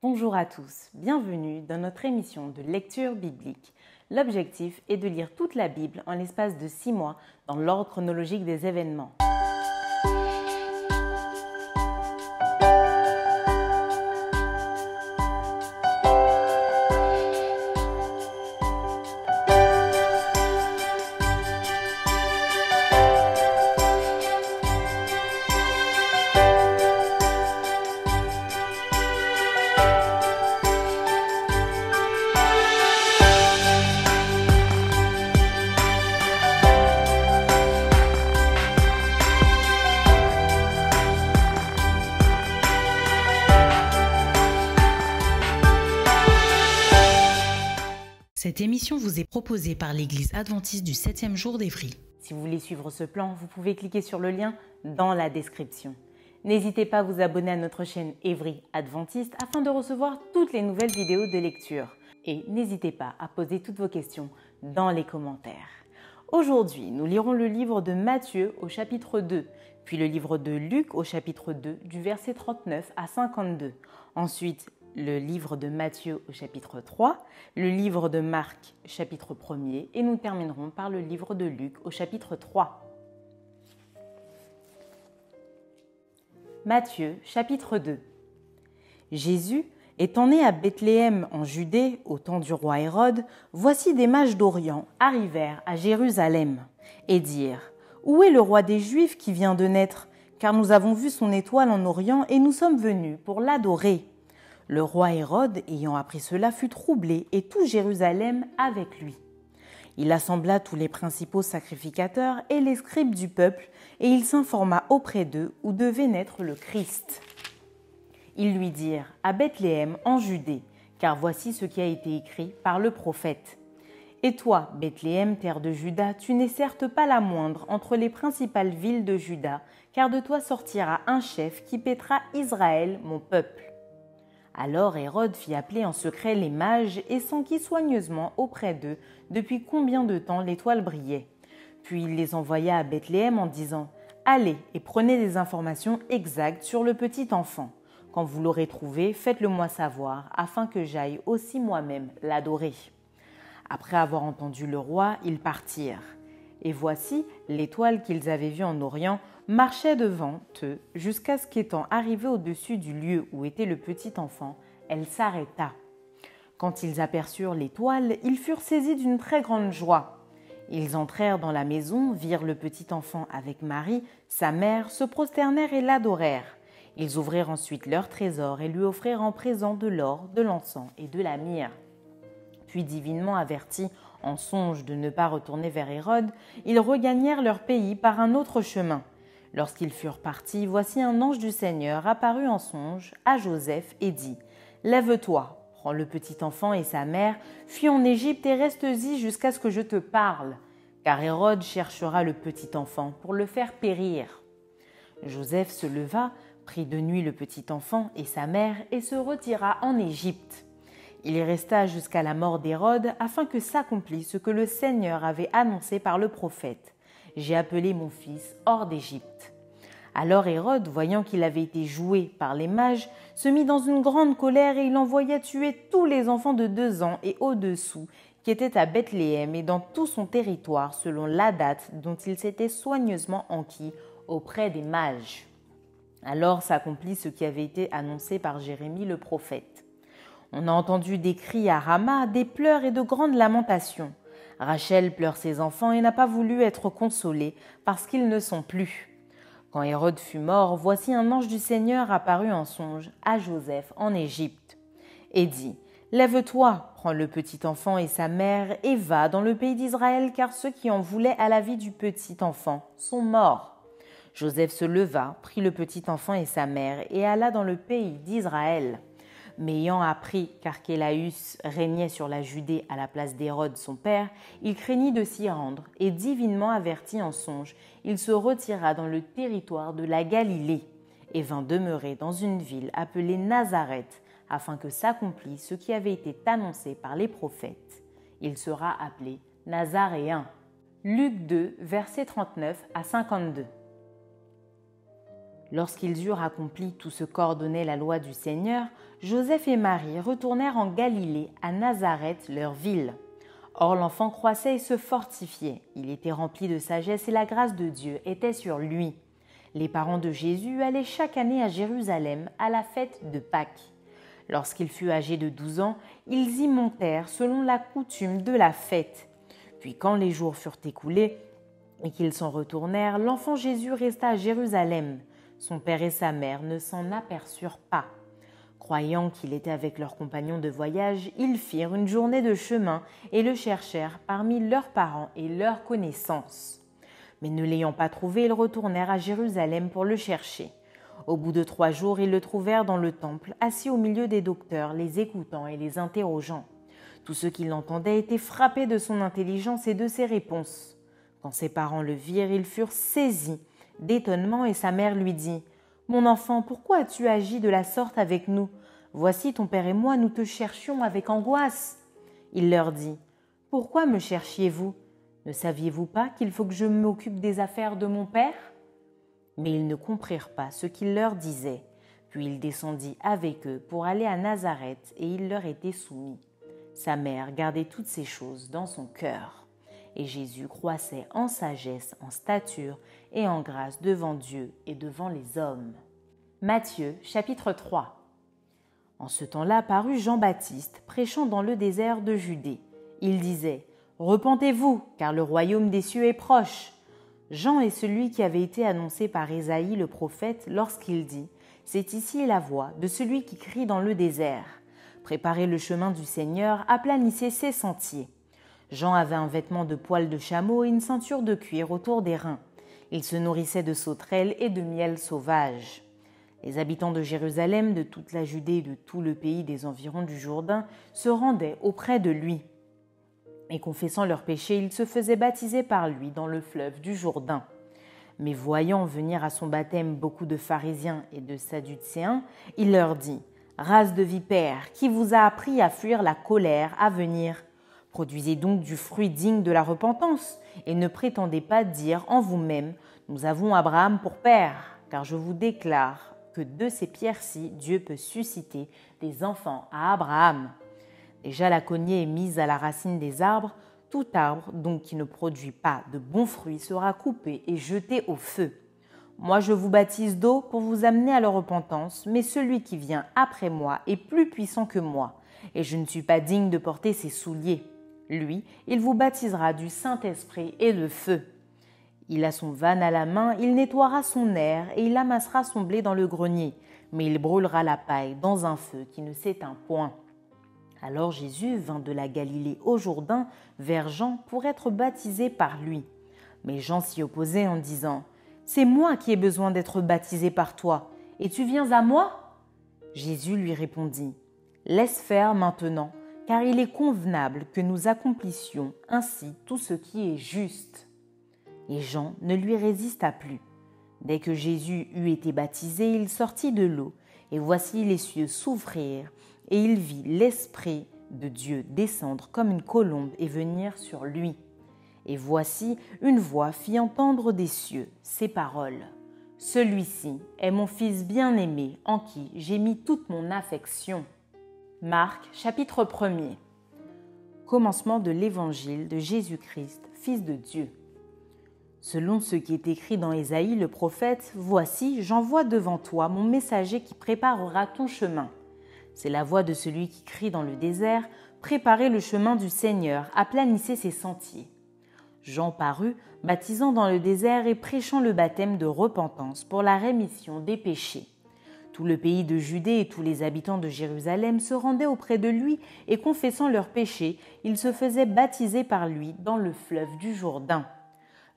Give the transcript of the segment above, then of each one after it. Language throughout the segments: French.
Bonjour à tous, bienvenue dans notre émission de lecture biblique. L'objectif est de lire toute la Bible en l'espace de 6 mois dans l'ordre chronologique des événements. Cette émission vous est proposée par l'Église adventiste du 7e jour d'Évry. Si vous voulez suivre ce plan, vous pouvez cliquer sur le lien dans la description. N'hésitez pas à vous abonner à notre chaîne Évry Adventiste afin de recevoir toutes les nouvelles vidéos de lecture. Et n'hésitez pas à poser toutes vos questions dans les commentaires. Aujourd'hui, nous lirons le livre de Matthieu au chapitre 2, puis le livre de Luc au chapitre 2 du verset 39 à 52. Ensuite, le livre de Matthieu au chapitre 3, le livre de Marc chapitre 1er et nous terminerons par le livre de Luc au chapitre 3. Matthieu chapitre 2. Jésus, étant né à Bethléem en Judée au temps du roi Hérode, voici des mages d'Orient arrivèrent à Jérusalem et dirent : Où est le roi des Juifs qui vient de naître ? Car nous avons vu son étoile en Orient et nous sommes venus pour l'adorer. Le roi Hérode, ayant appris cela, fut troublé et tout Jérusalem avec lui. Il assembla tous les principaux sacrificateurs et les scribes du peuple et il s'informa auprès d'eux où devait naître le Christ. Ils lui dirent : à Bethléem en Judée, car voici ce qui a été écrit par le prophète. Et toi, Bethléem, terre de Juda, tu n'es certes pas la moindre entre les principales villes de Juda, car de toi sortira un chef qui paîtra Israël, mon peuple. Alors Hérode fit appeler en secret les mages et s'enquit soigneusement auprès d'eux depuis combien de temps l'étoile brillait. Puis il les envoya à Bethléem en disant : Allez et prenez des informations exactes sur le petit enfant. Quand vous l'aurez trouvé, faites-le-moi savoir, afin que j'aille aussi moi-même l'adorer. Après avoir entendu le roi, ils partirent. Et voici, l'étoile qu'ils avaient vue en Orient marchait devant eux jusqu'à ce qu'étant arrivée au-dessus du lieu où était le petit enfant, elle s'arrêta. Quand ils aperçurent l'étoile, ils furent saisis d'une très grande joie. Ils entrèrent dans la maison, virent le petit enfant avec Marie, sa mère, se prosternèrent et l'adorèrent. Ils ouvrirent ensuite leur trésor et lui offrirent en présent de l'or, de l'encens et de la myrrhe. Puis divinement avertis en songe de ne pas retourner vers Hérode, ils regagnèrent leur pays par un autre chemin. Lorsqu'ils furent partis, voici un ange du Seigneur apparut en songe à Joseph et dit : Lève-toi, prends le petit enfant et sa mère, fuis en Égypte et reste-y jusqu'à ce que je te parle, car Hérode cherchera le petit enfant pour le faire périr. Joseph se leva, prit de nuit le petit enfant et sa mère et se retira en Égypte. Il y resta jusqu'à la mort d'Hérode afin que s'accomplisse ce que le Seigneur avait annoncé par le prophète : J'ai appelé mon fils hors d'Égypte. Alors Hérode, voyant qu'il avait été joué par les mages, se mit dans une grande colère et il envoya tuer tous les enfants de 2 ans et au-dessous qui étaient à Bethléem et dans tout son territoire selon la date dont il s'était soigneusement enquis auprès des mages. Alors s'accomplit ce qui avait été annoncé par Jérémie le prophète. On a entendu des cris à Rama, des pleurs et de grandes lamentations. Rachel pleure ses enfants et n'a pas voulu être consolée parce qu'ils ne sont plus. Quand Hérode fut mort, voici un ange du Seigneur apparut en songe à Joseph en Égypte et dit : Lève-toi, prends le petit enfant et sa mère et va dans le pays d'Israël, car ceux qui en voulaient à la vie du petit enfant sont morts. Joseph se leva, prit le petit enfant et sa mère et alla dans le pays d'Israël. Mais ayant appris qu'Archélaüs régnait sur la Judée à la place d'Hérode son père, il craignit de s'y rendre, et divinement averti en songe, il se retira dans le territoire de la Galilée, et vint demeurer dans une ville appelée Nazareth, afin que s'accomplisse ce qui avait été annoncé par les prophètes. Il sera appelé Nazaréen. Luc 2, versets 39 à 52. Lorsqu'ils eurent accompli tout ce qu'ordonnait la loi du Seigneur, Joseph et Marie retournèrent en Galilée, à Nazareth, leur ville. Or l'enfant croissait et se fortifiait. Il était rempli de sagesse et la grâce de Dieu était sur lui. Les parents de Jésus allaient chaque année à Jérusalem à la fête de Pâques. Lorsqu'il fut âgé de 12 ans, ils y montèrent selon la coutume de la fête. Puis quand les jours furent écoulés et qu'ils s'en retournèrent, l'enfant Jésus resta à Jérusalem. Son père et sa mère ne s'en aperçurent pas. Croyant qu'il était avec leurs compagnons de voyage, ils firent une journée de chemin et le cherchèrent parmi leurs parents et leurs connaissances. Mais ne l'ayant pas trouvé, ils retournèrent à Jérusalem pour le chercher. Au bout de 3 jours, ils le trouvèrent dans le temple, assis au milieu des docteurs, les écoutant et les interrogeant. Tous ceux qui l'entendaient étaient frappés de son intelligence et de ses réponses. Quand ses parents le virent, ils furent saisis d'étonnement et sa mère lui dit « Mon enfant, pourquoi as-tu agi de la sorte avec nous ? Voici ton père et moi, nous te cherchions avec angoisse. » Il leur dit « Pourquoi me cherchiez-vous ? Ne saviez-vous pas qu'il faut que je m'occupe des affaires de mon père ?» Mais ils ne comprirent pas ce qu'il leur disait. Puis il descendit avec eux pour aller à Nazareth et il leur était soumis. Sa mère gardait toutes ces choses dans son cœur. Et Jésus croissait en sagesse, en stature et en grâce devant Dieu et devant les hommes. Matthieu, chapitre 3. En ce temps-là parut Jean-Baptiste, prêchant dans le désert de Judée. Il disait « Repentez-vous, car le royaume des cieux est proche. » Jean est celui qui avait été annoncé par Ésaïe le prophète lorsqu'il dit « C'est ici la voix de celui qui crie dans le désert. Préparez le chemin du Seigneur, aplanissez ses sentiers. » Jean avait un vêtement de poil de chameau et une ceinture de cuir autour des reins. Il se nourrissait de sauterelles et de miel sauvage. Les habitants de Jérusalem, de toute la Judée et de tout le pays des environs du Jourdain se rendaient auprès de lui. Et confessant leurs péchés, ils se faisaient baptiser par lui dans le fleuve du Jourdain. Mais voyant venir à son baptême beaucoup de pharisiens et de sadducéens, il leur dit « Race de vipères, qui vous a appris à fuir la colère à venir ? Produisez donc du fruit digne de la repentance, et ne prétendez pas dire en vous-même « Nous avons Abraham pour père », car je vous déclare que de ces pierres-ci, Dieu peut susciter des enfants à Abraham. Déjà la cognée est mise à la racine des arbres, tout arbre donc qui ne produit pas de bons fruits sera coupé et jeté au feu. Moi je vous baptise d'eau pour vous amener à la repentance, mais celui qui vient après moi est plus puissant que moi, et je ne suis pas digne de porter ses souliers. Lui, il vous baptisera du Saint-Esprit et de feu. Il a son vanne à la main, il nettoiera son aire et il amassera son blé dans le grenier, mais il brûlera la paille dans un feu qui ne s'éteint point. Alors Jésus vint de la Galilée au Jourdain vers Jean pour être baptisé par lui. Mais Jean s'y opposait en disant « C'est moi qui ai besoin d'être baptisé par toi, et tu viens à moi ?» Jésus lui répondit « Laisse faire maintenant, car il est convenable que nous accomplissions ainsi tout ce qui est juste. » Et Jean ne lui résista plus. Dès que Jésus eut été baptisé, il sortit de l'eau, et voici les cieux s'ouvrirent, et il vit l'Esprit de Dieu descendre comme une colombe et venir sur lui. Et voici une voix fit entendre des cieux ces paroles. « Celui-ci est mon Fils bien-aimé, en qui j'ai mis toute mon affection. » Marc, chapitre 1er. Commencement de l'évangile de Jésus-Christ, Fils de Dieu. Selon ce qui est écrit dans Ésaïe le prophète, « Voici, j'envoie devant toi mon messager qui préparera ton chemin. » C'est la voix de celui qui crie dans le désert, « Préparez le chemin du Seigneur, aplanissez ses sentiers. » Jean parut, baptisant dans le désert et prêchant le baptême de repentance pour la rémission des péchés. Tout le pays de Judée et tous les habitants de Jérusalem se rendaient auprès de lui et confessant leurs péchés, ils se faisaient baptiser par lui dans le fleuve du Jourdain.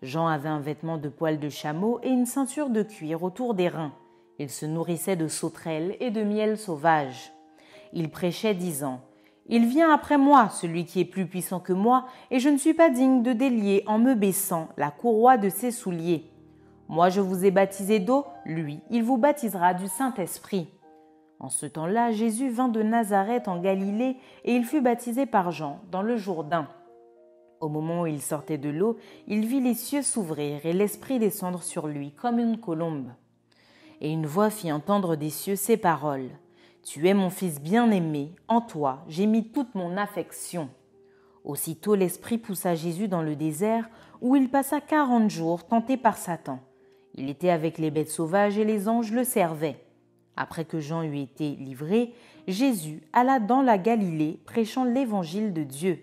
Jean avait un vêtement de poil de chameau et une ceinture de cuir autour des reins. Il se nourrissait de sauterelles et de miel sauvage. Il prêchait disant « Il vient après moi, celui qui est plus puissant que moi, et je ne suis pas digne de délier en me baissant la courroie de ses souliers. Moi je vous ai baptisé d'eau, lui, il vous baptisera du Saint-Esprit. » En ce temps-là, Jésus vint de Nazareth en Galilée, et il fut baptisé par Jean dans le Jourdain. Au moment où il sortait de l'eau, il vit les cieux s'ouvrir et l'Esprit descendre sur lui comme une colombe. et une voix fit entendre des cieux ces paroles. « Tu es mon Fils bien-aimé, en toi j'ai mis toute mon affection. » Aussitôt l'Esprit poussa Jésus dans le désert, où il passa 40 jours tenté par Satan. Il était avec les bêtes sauvages et les anges le servaient. Après que Jean eut été livré, Jésus alla dans la Galilée prêchant l'évangile de Dieu.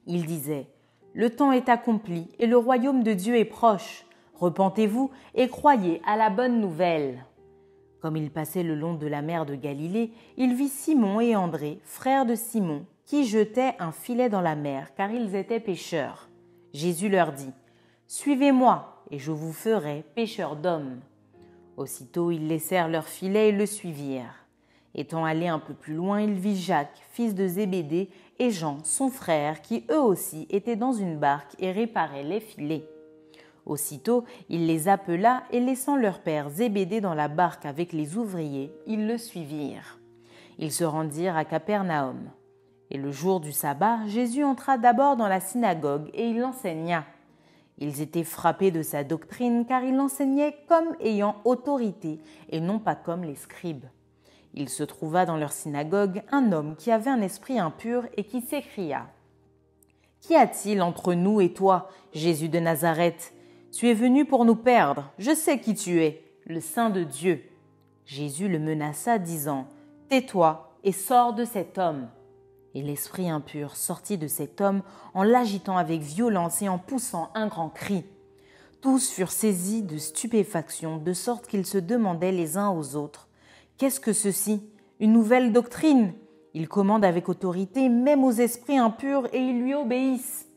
Il disait : « Le temps est accompli et le royaume de Dieu est proche. Repentez-vous et croyez à la bonne nouvelle. » Comme il passait le long de la mer de Galilée, il vit Simon et André, frères de Simon, qui jetaient un filet dans la mer, car ils étaient pêcheurs. Jésus leur dit : « Suivez-moi, et je vous ferai pêcheurs d'hommes. » Aussitôt ils laissèrent leur filet et le suivirent. Étant allé un peu plus loin, il vit Jacques, fils de Zébédée, et Jean, son frère, qui eux aussi étaient dans une barque et réparaient les filets. Aussitôt, il les appela et laissant leur père Zébédée dans la barque avec les ouvriers, ils le suivirent. Ils se rendirent à Capernaum. Et le jour du sabbat, Jésus entra d'abord dans la synagogue et il enseigna. Ils étaient frappés de sa doctrine car il enseignait comme ayant autorité et non pas comme les scribes. Il se trouva dans leur synagogue un homme qui avait un esprit impur et qui s'écria : « Qu'y a-t-il entre nous et toi, Jésus de Nazareth ? Tu es venu pour nous perdre. Je sais qui tu es, le Saint de Dieu. » Jésus le menaça, disant : « Tais-toi et sors de cet homme. » Et l'esprit impur sortit de cet homme en l'agitant avec violence et en poussant un grand cri. Tous furent saisis de stupéfaction, de sorte qu'ils se demandaient les uns aux autres : « Qu'est-ce que ceci ? Une nouvelle doctrine ? Il commande avec autorité même aux esprits impurs et ils lui obéissent. »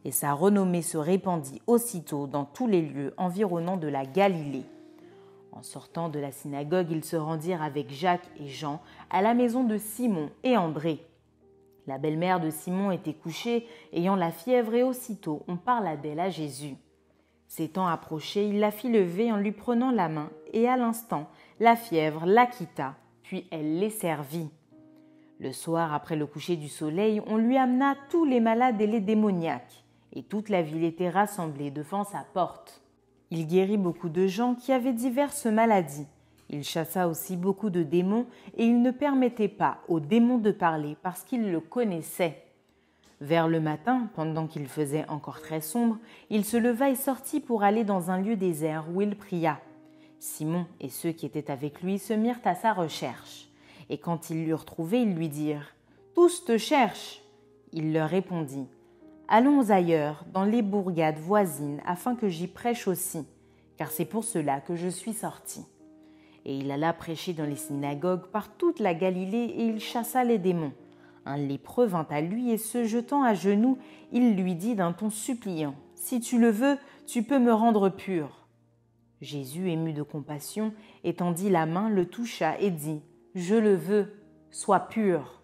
Et sa renommée se répandit aussitôt dans tous les lieux environnants de la Galilée. En sortant de la synagogue, ils se rendirent avec Jacques et Jean à la maison de Simon et André. La belle-mère de Simon était couchée, ayant la fièvre, et aussitôt on parla d'elle à Jésus. S'étant approché, il la fit lever en lui prenant la main, et à l'instant, la fièvre la quitta, puis elle les servit. Le soir, après le coucher du soleil, on lui amena tous les malades et les démoniaques, et toute la ville était rassemblée devant sa porte. Il guérit beaucoup de gens qui avaient diverses maladies. Il chassa aussi beaucoup de démons et il ne permettait pas aux démons de parler parce qu'ils le connaissaient. Vers le matin, pendant qu'il faisait encore très sombre, il se leva et sortit pour aller dans un lieu désert où il pria. Simon et ceux qui étaient avec lui se mirent à sa recherche. Et quand ils l'eurent trouvé, ils lui dirent : « Tous te cherchent. » Il leur répondit : « Allons ailleurs, dans les bourgades voisines, afin que j'y prêche aussi, car c'est pour cela que je suis sorti. » Et il alla prêcher dans les synagogues par toute la Galilée et il chassa les démons. Un lépreux vint à lui et se jetant à genoux, il lui dit d'un ton suppliant : « Si tu le veux, tu peux me rendre pur. » Jésus, ému de compassion, étendit la main, le toucha et dit : « Je le veux, sois pur. »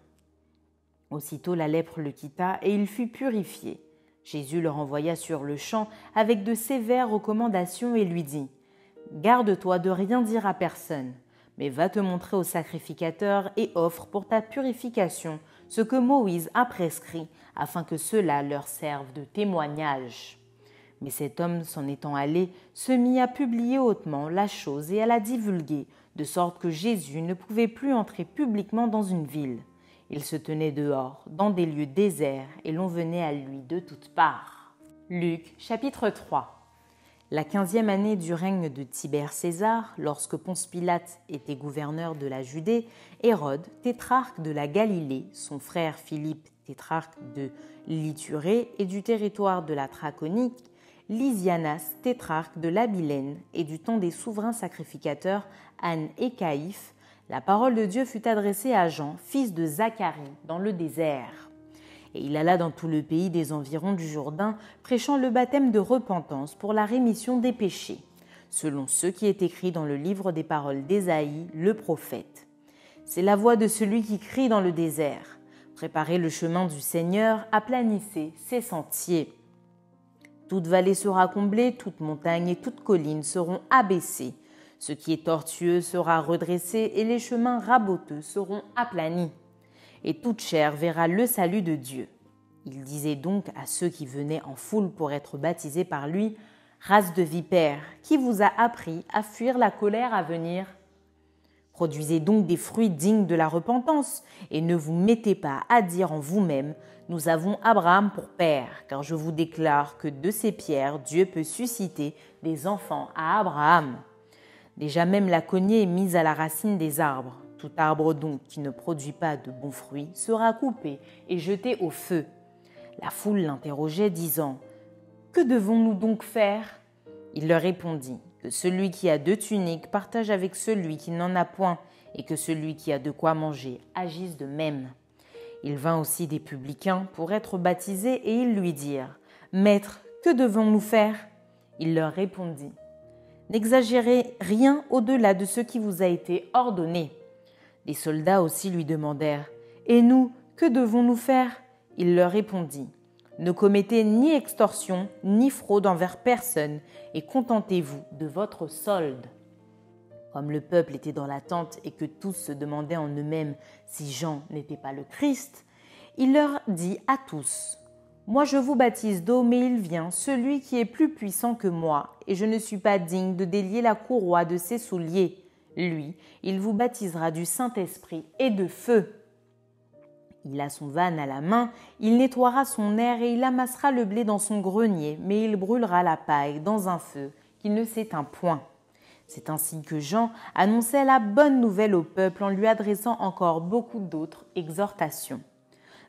Aussitôt la lèpre le quitta et il fut purifié. Jésus le renvoya sur le champ avec de sévères recommandations et lui dit : « Garde-toi de rien dire à personne, mais va te montrer au sacrificateur et offre pour ta purification ce que Moïse a prescrit, afin que cela leur serve de témoignage. » Mais cet homme, s'en étant allé, se mit à publier hautement la chose et à la divulguer, de sorte que Jésus ne pouvait plus entrer publiquement dans une ville. Il se tenait dehors, dans des lieux déserts, et l'on venait à lui de toutes parts. Luc, chapitre 3. La 15e année du règne de Tibère César, lorsque Ponce Pilate était gouverneur de la Judée, Hérode, tétrarque de la Galilée, son frère Philippe, tétrarque de l'Ithurée et du territoire de la Trachonique, Lysianas, tétrarque de l'Abilène et du temps des souverains sacrificateurs Anne et Caïphe, la parole de Dieu fut adressée à Jean, fils de Zacharie, dans le désert. Et il alla dans tout le pays des environs du Jourdain, prêchant le baptême de repentance pour la rémission des péchés, selon ce qui est écrit dans le livre des paroles d'Ésaïe, le prophète. C'est la voix de celui qui crie dans le désert : « Préparez le chemin du Seigneur, aplanissez ses sentiers. » Toute vallée sera comblée, toute montagne et toute colline seront abaissées. Ce qui est tortueux sera redressé et les chemins raboteux seront aplanis. Et toute chair verra le salut de Dieu. Il disait donc à ceux qui venaient en foule pour être baptisés par lui : Race de vipères, qui vous a appris à fuir la colère à venir? Produisez donc des fruits dignes de la repentance et ne vous mettez pas à dire en vous-même « Nous avons Abraham pour père », car je vous déclare que de ces pierres, Dieu peut susciter des enfants à Abraham. Déjà même la cognée est mise à la racine des arbres. Tout arbre donc qui ne produit pas de bons fruits sera coupé et jeté au feu. La foule l'interrogeait, disant « Que devons-nous donc faire ?» Il leur répondit que celui qui a 2 tuniques partage avec celui qui n'en a point, et que celui qui a de quoi manger agisse de même. Il vint aussi des publicains pour être baptisés, et ils lui dirent « Maître, que devons-nous faire ?» Il leur répondit « N'exagérez rien au-delà de ce qui vous a été ordonné. » Les soldats aussi lui demandèrent « Et nous, que devons-nous faire ?» Il leur répondit « Ne commettez ni extorsion, ni fraude envers personne, et contentez-vous de votre solde. » Comme le peuple était dans l'attente et que tous se demandaient en eux-mêmes si Jean n'était pas le Christ, il leur dit à tous « Moi je vous baptise d'eau, mais il vient celui qui est plus puissant que moi, et je ne suis pas digne de délier la courroie de ses souliers. Lui, il vous baptisera du Saint-Esprit et de feu. » Il a son vanne à la main, il nettoiera son aire et il amassera le blé dans son grenier, mais il brûlera la paille dans un feu qui ne s'éteint point. C'est ainsi que Jean annonçait la bonne nouvelle au peuple en lui adressant encore beaucoup d'autres exhortations.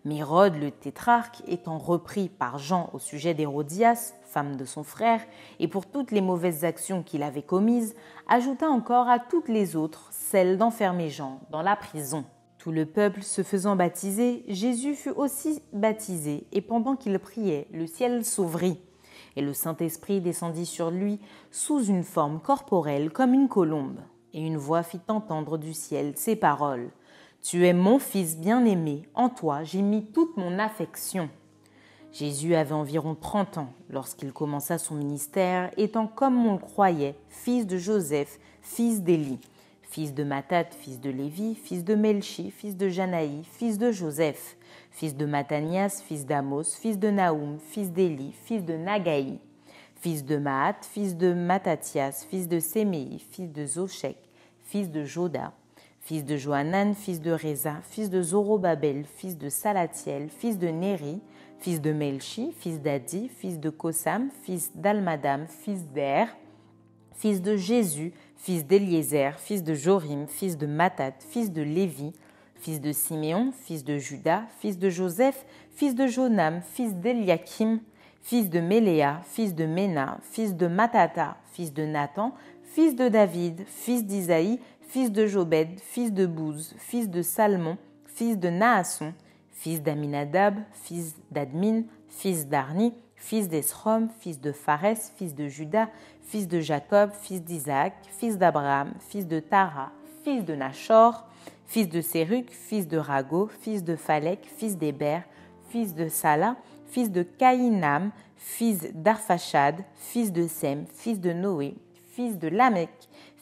Mais Hérode le tétrarque, étant repris par Jean au sujet d'Hérodias, femme de son frère, et pour toutes les mauvaises actions qu'il avait commises, ajouta encore à toutes les autres celle d'enfermer Jean dans la prison. Tout le peuple se faisant baptiser, Jésus fut aussi baptisé, et pendant qu'il priait, le ciel s'ouvrit, et le Saint-Esprit descendit sur lui sous une forme corporelle comme une colombe. Et une voix fit entendre du ciel ces paroles : « Tu es mon Fils bien-aimé, en toi j'ai mis toute mon affection. » Jésus avait environ 30 ans lorsqu'il commença son ministère, étant comme on le croyait, fils de Joseph, fils d'Élie, fils de Mathat, fils de Lévi, fils de Melchi, fils de Janaï, fils de Joseph, fils de Mattanias, fils d'Amos, fils de Naoum, fils d'Élie, fils de Nagaï, fils de Mahat, fils de Mattathias, fils de Séméi, fils de Zochek, fils de Joda, fils de Johanan, fils de Réza, fils de Zorobabel, fils de Salatiel, fils de Néri, fils de Melchi, fils d'Adi, fils de Kosam, fils d'Almadam, fils d'Er, fils de Jésus, fils d'Éliézer, fils de Jorim, fils de Mathat, fils de Lévi, fils de Siméon, fils de Judas, fils de Joseph, fils de Jonam, fils d'Eliakim, fils de Méléa, fils de Ména, fils de Matata, fils de Nathan, fils de David, fils d'Isaïe, fils de Jobed, fils de Bouz, fils de Salmon, fils de Naasson, fils d'Aminadab, fils d'Admin, fils d'Arni, fils d'Esrom, fils de Phares, fils de Judas, fils de Jacob, fils d'Isaac, fils d'Abraham, fils de Tara, fils de Nachor, fils de Sérug, fils de Rago, fils de Phalek, fils d'Héber, fils de Sala, fils de Caïnam, fils d'Arphachad, fils de Sem, fils de Noé, fils de Lamech,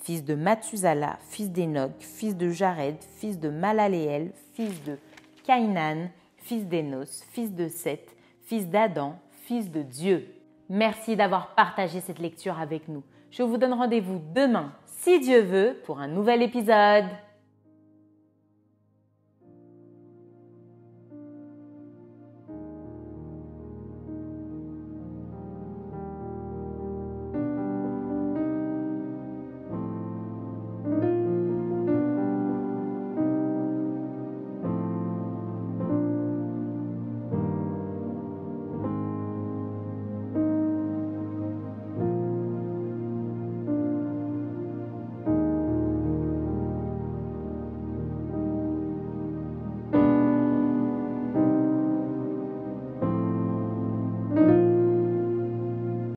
fils de Mathusala, fils d'Enoch, fils de Jared, fils de Malaléel, fils de Caïnan, fils d'Énos, fils de Seth, fils d'Adam, fils de Dieu. Merci d'avoir partagé cette lecture avec nous. Je vous donne rendez-vous demain, si Dieu veut, pour un nouvel épisode.